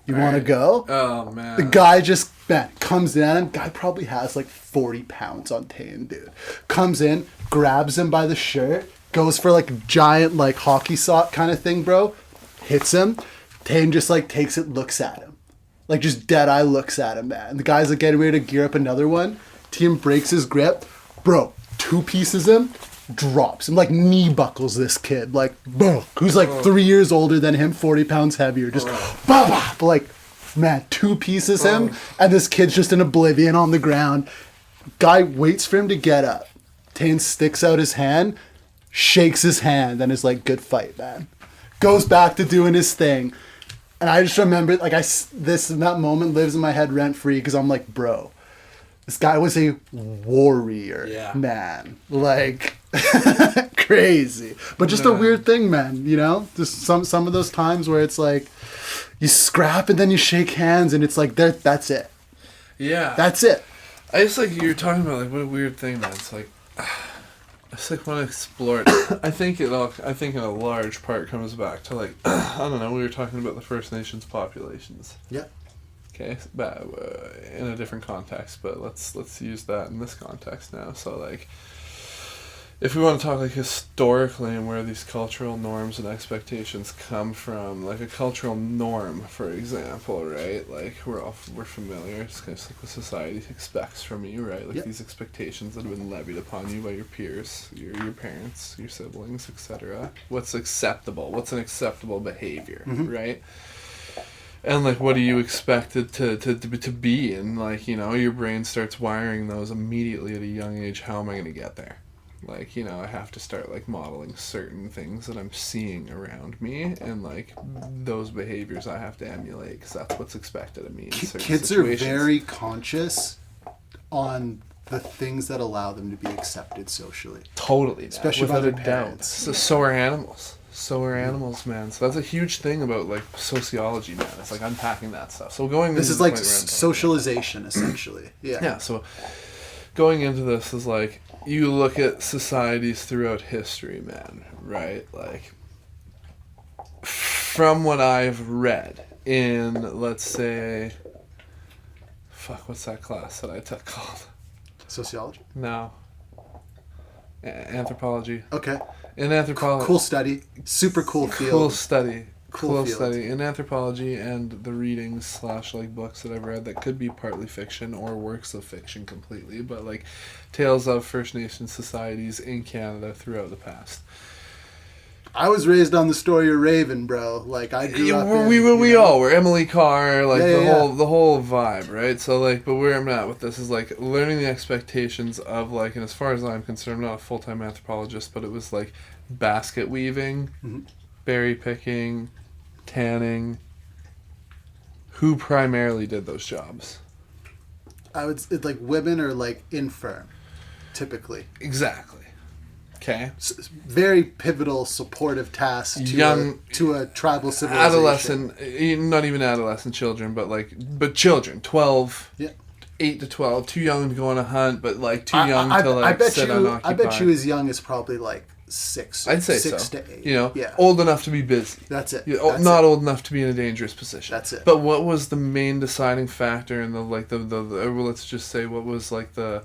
you want to go? Oh, man. The guy just, man, comes in. Guy probably has like 40 pounds on Tan, dude. Comes in, grabs him by the shirt, goes for like a giant like hockey sock kind of thing, bro. Hits him. Tan just like takes it, looks at him. Like just dead eye looks at him, man. And the guy's like getting ready to gear up another one. Team breaks his grip. Bro, 2-pieces him, drops him, like knee buckles this kid. Like, boom. Who's like 3 years older than him, 40 pounds heavier. Just, bah. Like, man, 2-pieces him. And this kid's just in oblivion on the ground. Guy waits for him to get up. Tan sticks out his hand, shakes his hand, and is like, good fight, man. Goes back to doing his thing. And I just remember, like, that moment lives in my head rent-free, because I'm like, bro, this guy was a warrior, man. Like, crazy. But just a weird thing, man, you know? Just some of those times where it's like, you scrap and then you shake hands, and it's like, that's it. Yeah. That's it. I just, like, you're talking about, like, what a weird thing, man. It's like, I just like want to explore it. I think in a large part comes back to like I don't know. We were talking about the First Nations populations. Yeah. Okay, but in a different context, but let's use that in this context now. So like, if we want to talk like historically and where these cultural norms and expectations come from, like a cultural norm, for example, right? Like we're familiar. It's kind of like what society expects from you, right? Like these expectations that have been levied upon you by your peers, your parents, your siblings, etc. What's acceptable? What's an acceptable behavior, right? And like, what are you expected to be? And like, you know, your brain starts wiring those immediately at a young age. How am I going to get there? Like, you know, I have to start, like, modeling certain things that I'm seeing around me, and, like, those behaviors I have to emulate, because that's what's expected of me in certain kids situations. Are very conscious on the things that allow them to be accepted socially. Totally. Especially by their parents. So are animals. So are animals, man. So that's a huge thing about, like, sociology, man. It's, like, unpacking that stuff. So This is, like, socialization, essentially. Yeah. Yeah, so going into this is, like, you look at societies throughout history, man, right? Like, from what I've read in, let's say, what's that class that I took called? Sociology? No. Anthropology. Okay. In anthropology. Cool study. Super cool field. Cool study. Cool field. Study in anthropology, and the readings / like books that I've read that could be partly fiction or works of fiction completely, but like tales of First Nations societies in Canada throughout the past. I was raised on the story of Raven, bro. Like I grew up. We all were. Emily Carr, like the whole vibe, right? So like, but where I'm at with this is like learning the expectations of like, and as far as I'm concerned, I'm not a full-time anthropologist, but it was like basket weaving, berry picking, tanning. Who primarily did those jobs? It's like women are like infirm, typically. Exactly. Okay. Very pivotal, supportive task to a tribal civilization. Adolescent, not even adolescent children, but children, 12, 8 to 12, too young to go on a hunt, but like too young to like sit unoccupied. I bet you as young as probably like 6. I'd say 6 so. to 8. You know, old enough to be busy. That's it. Not old enough to be in a dangerous position. That's it. But what was the main deciding factor in the like the let's just say what was the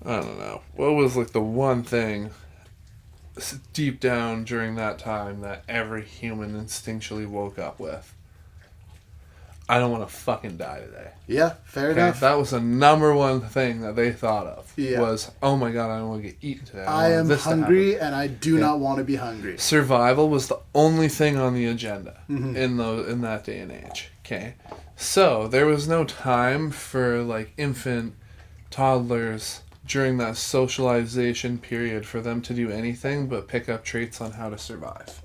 I don't know. What was like the one thing deep down during that time that every human instinctually woke up with? I don't want to fucking die today. Yeah, fair enough. That was the number one thing that they thought of. Yeah. Was, oh my god, I don't want to get eaten today. I am hungry and I do not want to be hungry. Survival was the only thing on the agenda in that day and age. Okay, so there was no time for like infant, toddlers during that socialization period for them to do anything but pick up traits on how to survive.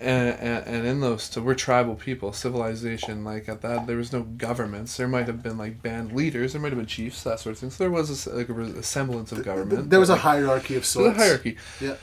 And in those we're tribal people, civilization, like at that there was no governments. There might have been like band leaders, there might have been chiefs, that sort of thing. So there was a semblance of government. There was a hierarchy of sorts. There was a hierarchy. Yeah.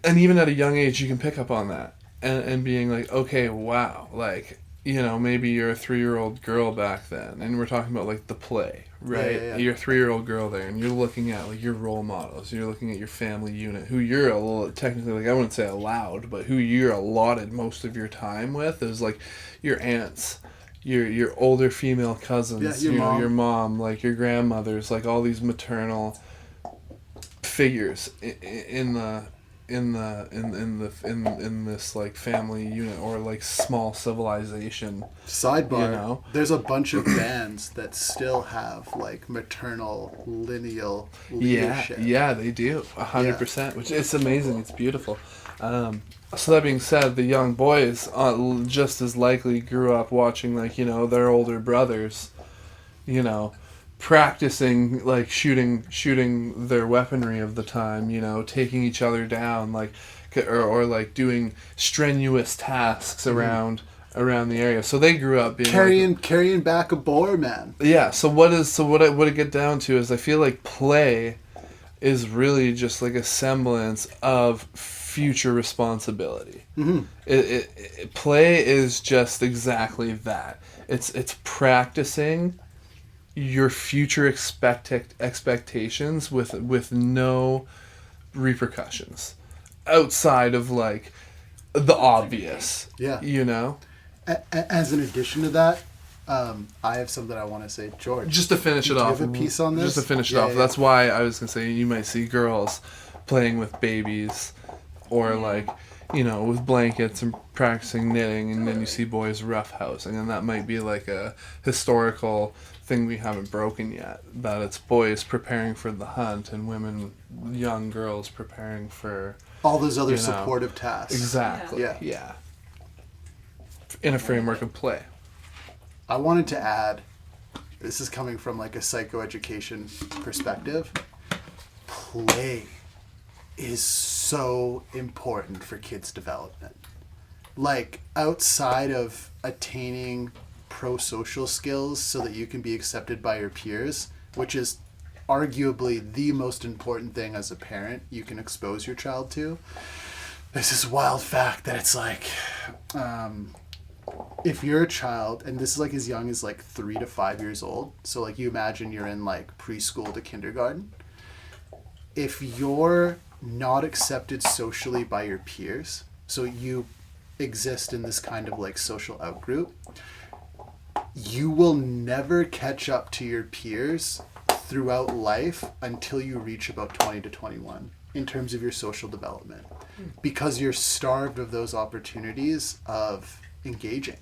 And even at a young age you can pick up on that and being like, okay, wow, like, you know, maybe you're a 3-year-old girl back then, and we're talking about like the play, right? Yeah. You're a 3-year-old girl there, and you're looking at like your role models. You're looking at your family unit, who you're a little technically, like I wouldn't say allowed, but who you're allotted most of your time with is like your aunts, your older female cousins, your mom. Your mom, like your grandmothers, like all these maternal figures in this like family unit or like small civilization. Sidebar, you know? There's a bunch of bands that still have like maternal lineal leadership. Yeah, they do 100%, which it's amazing. It's beautiful. So that being said, the young boys just as likely grew up watching like, you know, their older brothers, you know, practicing like shooting their weaponry of the time, you know, taking each other down, like or like doing strenuous tasks around the area. So they grew up being carrying back a boar, man. Yeah. So what it get down to is I feel like play is really just like a semblance of future responsibility. Play is just exactly that. It's practicing your future expectations with no repercussions outside of like the obvious. Yeah. You know? As an addition to that, I have something I want to say, George. Just to finish it off. Do you have a piece on this? Just to finish it off. Yeah. That's why I was going to say you might see girls playing with babies or like, you know, with blankets and practicing knitting, and then you see boys roughhousing, and that might be like a historical thing we haven't broken yet, that it's boys preparing for the hunt and women, young girls preparing for all those other supportive tasks. Exactly. Yeah. In a framework of play. I wanted to add, this is coming from like a psychoeducation perspective, play is so important for kids' development. Like, outside of attaining pro-social skills so that you can be accepted by your peers, which is arguably the most important thing as a parent you can expose your child to, there's this wild fact that it's like, if you're a child, and this is like as young as like 3 to 5 years old, so like you imagine you're in like preschool to kindergarten, if you're not accepted socially by your peers, so you exist in this kind of like social outgroup, you will never catch up to your peers throughout life until you reach about 20 to 21 in terms of your social development, because you're starved of those opportunities of engaging,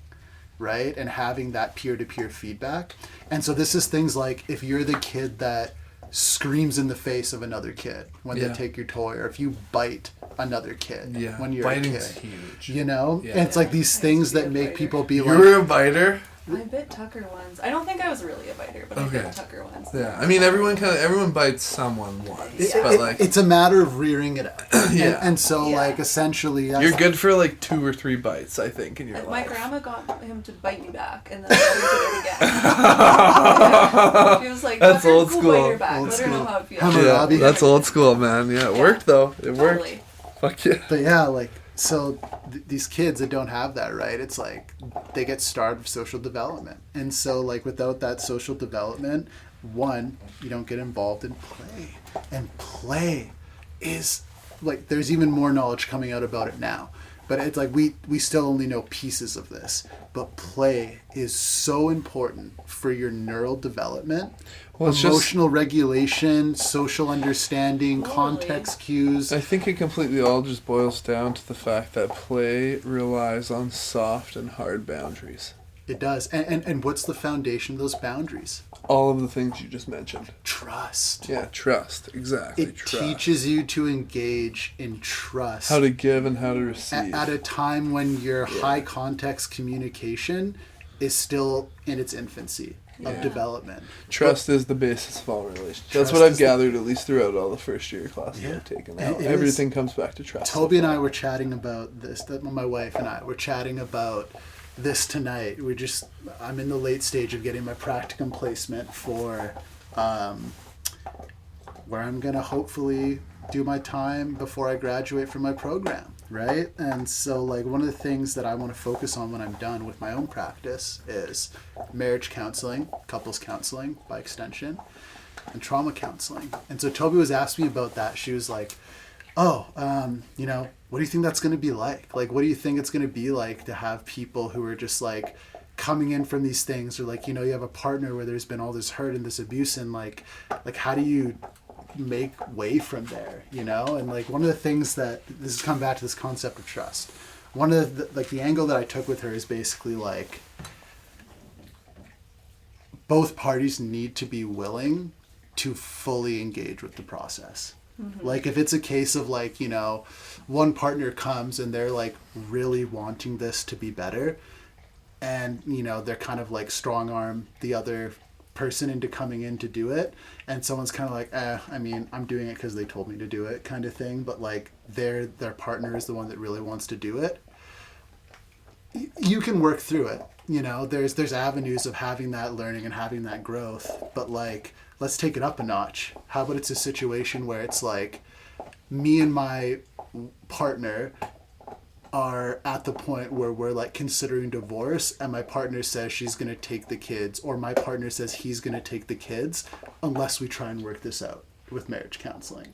right? And having that peer-to-peer feedback. And so this is things like if you're the kid that screams in the face of another kid when they take your toy, or if you bite another kid when you're biting's a kid. Huge. You know? And it's like these things that make people be like... You were a biter? I bit Tucker once. I don't think I was really a biter, but I bit Tucker once. Yeah, I mean everyone bites someone once, but like it's a matter of rearing it up. Yeah, and so like essentially, you're good for like 2 or 3 bites, I think, in your life. My grandma got him to bite me back, and then I did it again. She was like, "That's old cool school. Bite her back. Let her know how it feels." Yeah, that's old school, man. Yeah, it worked though. It worked. Totally. Fuck yeah. But yeah, like. So these kids that don't have that, right? It's like they get starved of social development. And so like without that social development, one, you don't get involved in play. And play is like, there's even more knowledge coming out about it now. But it's like we still only know pieces of this. But play is so important for your neural development. Well, emotional regulation, social understanding, context cues. I think it completely all just boils down to the fact that play relies on soft and hard boundaries. It does. And what's the foundation of those boundaries? All of the things you just mentioned. Trust. Yeah, trust. Exactly. It teaches you to engage in trust. How to give and how to receive. At a time when your high context communication is still in its infancy of development. Trust is the basis of all relationships. That's what I've gathered, at least throughout all the first year classes I've taken. Everything comes back to trust. Toby and I were chatting about this. My wife and I were chatting about this tonight. I'm in the late stage of getting my practicum placement for where I'm going to hopefully do my time before I graduate from my program, right? And so like one of the things that I want to focus on when I'm done with my own practice is marriage counseling, couples counseling by extension, and trauma counseling. And so Toby was asking me about that. She was like, what do you think that's going to be like? Like, what do you think it's going to be like to have people who are just like coming in from these things, or like, you have a partner where there's been all this hurt and this abuse, and like how do you make way from there, And like one of the things that this has come back to this concept of trust. One of the angle that I took with her is basically like both parties need to be willing to fully engage with the process. Mm-hmm. Like if it's a case of like, one partner comes and they're like really wanting this to be better, and they're kind of like strong arm the other person into coming in to do it, and someone's kind of like, I'm doing it because they told me to do it, kind of thing, but like their partner is the one that really wants to do it. You can work through it, there's avenues of having that learning and having that growth, but like let's take it up a notch. How about it's a situation where it's like me and my partner are at the point where we're like considering divorce, and my partner says she's going to take the kids, or my partner says he's going to take the kids, unless we try and work this out with marriage counseling.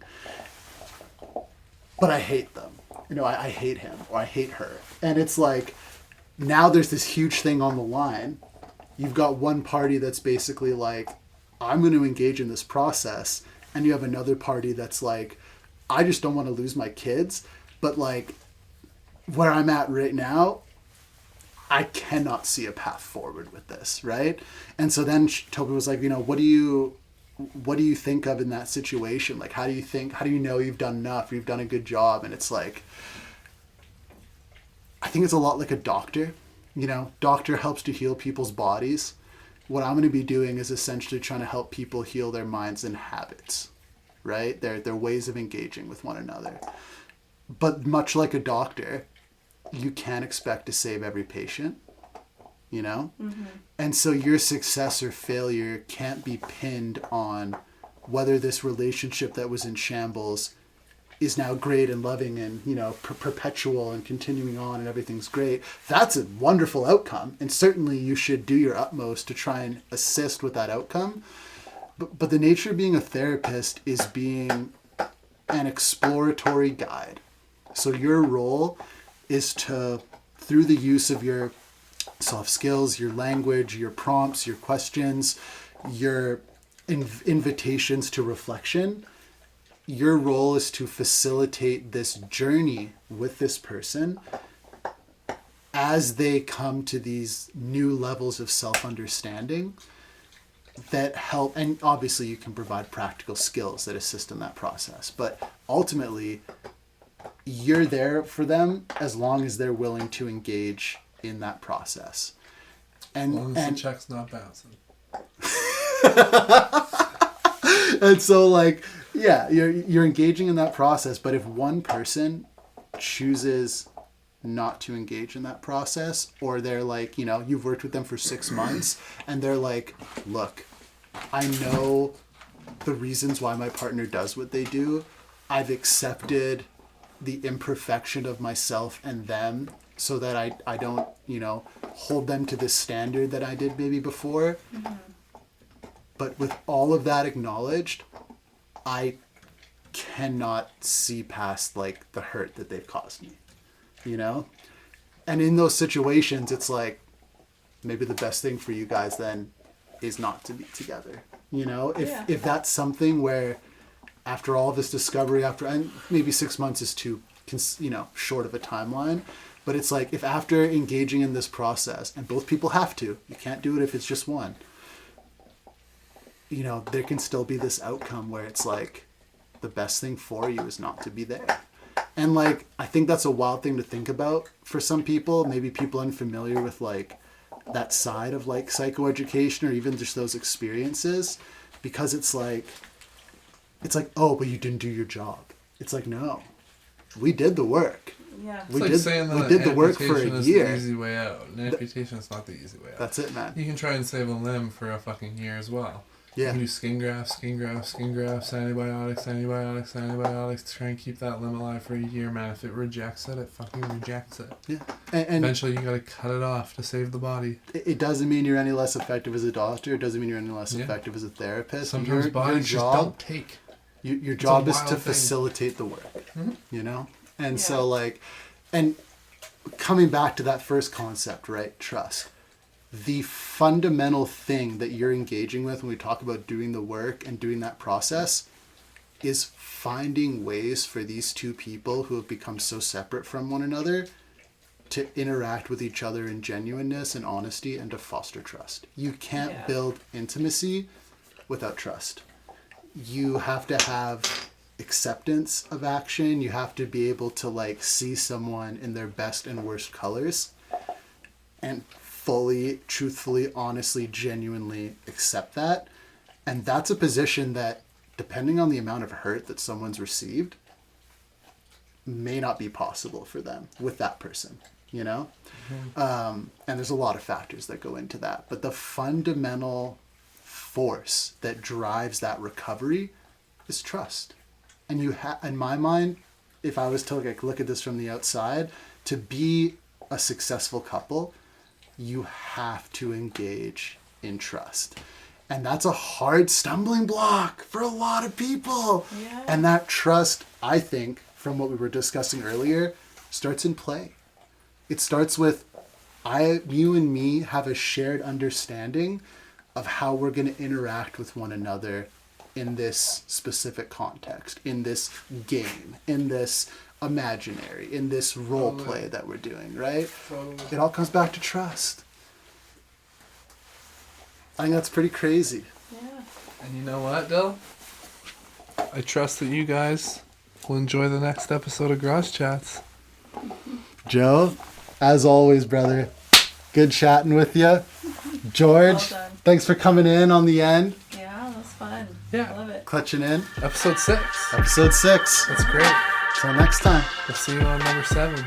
But I hate them. I hate him, or I hate her. And it's like, now there's this huge thing on the line. You've got one party that's basically like, I'm going to engage in this process. And you have another party that's like, I just don't want to lose my kids. But like, where I'm at right now, I cannot see a path forward with this, right? And so then Toby was like, what do you think of in that situation? Like, how do you know you've done enough, you've done a good job? And it's like, I think it's a lot like a doctor. Doctor helps to heal people's bodies. What I'm going to be doing is essentially trying to help people heal their minds and habits, right? Their ways of engaging with one another. But much like a doctor, you can't expect to save every patient, Mm-hmm. And so your success or failure can't be pinned on whether this relationship that was in shambles is now great and loving and, perpetual and continuing on and everything's great. That's a wonderful outcome. And certainly you should do your utmost to try and assist with that outcome. But the nature of being a therapist is being an exploratory guide. So your role is to, through the use of your soft skills, your language, your prompts, your questions, your invitations to reflection, your role is to facilitate this journey with this person as they come to these new levels of self-understanding that help. And obviously you can provide practical skills that assist in that process, but ultimately you're there for them as long as they're willing to engage in that process. And, as long as the check's not bouncing. And so, like, yeah, you're engaging in that process, but if one person chooses not to engage in that process, or they're like, you know, you've worked with them for 6 months and they're like, look, I know the reasons why my partner does what they do. I've accepted the imperfection of myself and them so that I don't, you know, hold them to this standard that I did maybe before. Mm-hmm. But with all of that acknowledged, I cannot see past, like, the hurt that they've caused me, you know? And in those situations, it's like, maybe the best thing for you guys then is not to be together, you know? If that's something where after all this discovery, and maybe 6 months is too, you know, short of a timeline, but it's like, if after engaging in this process, and both people have to, you can't do it if it's just one, you know, there can still be this outcome where it's like, the best thing for you is not to be there. And, like, I think that's a wild thing to think about for some people, maybe people unfamiliar with, like, that side of, like, psychoeducation or even just those experiences, because it's like, oh, but you didn't do your job. It's like, no, we did the work. Yeah. We did the work for a year. The easy way out. An amputation is not the easy way out. That's it, man. You can try and save a limb for a fucking year as well. Yeah. You can do skin grafts, antibiotics, to try and keep that limb alive for a year, man. If it rejects it, it fucking rejects it. Yeah. And eventually you gotta cut it off to save the body. It doesn't mean you're any less effective as a doctor. It doesn't mean you're any less effective as a therapist. Sometimes bodies just don't take. Your job is to facilitate the work, you know? And so, like, and coming back to that first concept, right? Trust. The fundamental thing that you're engaging with when we talk about doing the work and doing that process is finding ways for these two people who have become so separate from one another to interact with each other in genuineness and honesty and to foster trust. You can't build intimacy without trust. You have to have acceptance of action. You have to be able to, like, see someone in their best and worst colors and fully, truthfully, honestly, genuinely accept that. And that's a position that, depending on the amount of hurt that someone's received, may not be possible for them with that person, you know? Mm-hmm. And there's a lot of factors that go into that. But the fundamental force that drives that recovery is trust. And you in my mind, if I was to look at this from the outside, to be a successful couple, you have to engage in trust. And that's a hard stumbling block for a lot of people. Yeah. And that trust, I think, from what we were discussing earlier, starts in play. It starts with you and me have a shared understanding of how we're going to interact with one another in this specific context, in this game, in this imaginary, in this role play that we're doing, right? It all comes back to trust. I think that's pretty crazy. Yeah. And you know what, Dill? I trust that you guys will enjoy the next episode of Garage Chats. Joe, as always, brother, good chatting with you. George, thanks for coming in on the end. Yeah, that was fun. Yeah. I love it. Clutching in. Episode 6. Episode 6. That's great. Till next time. We'll see you on number 7.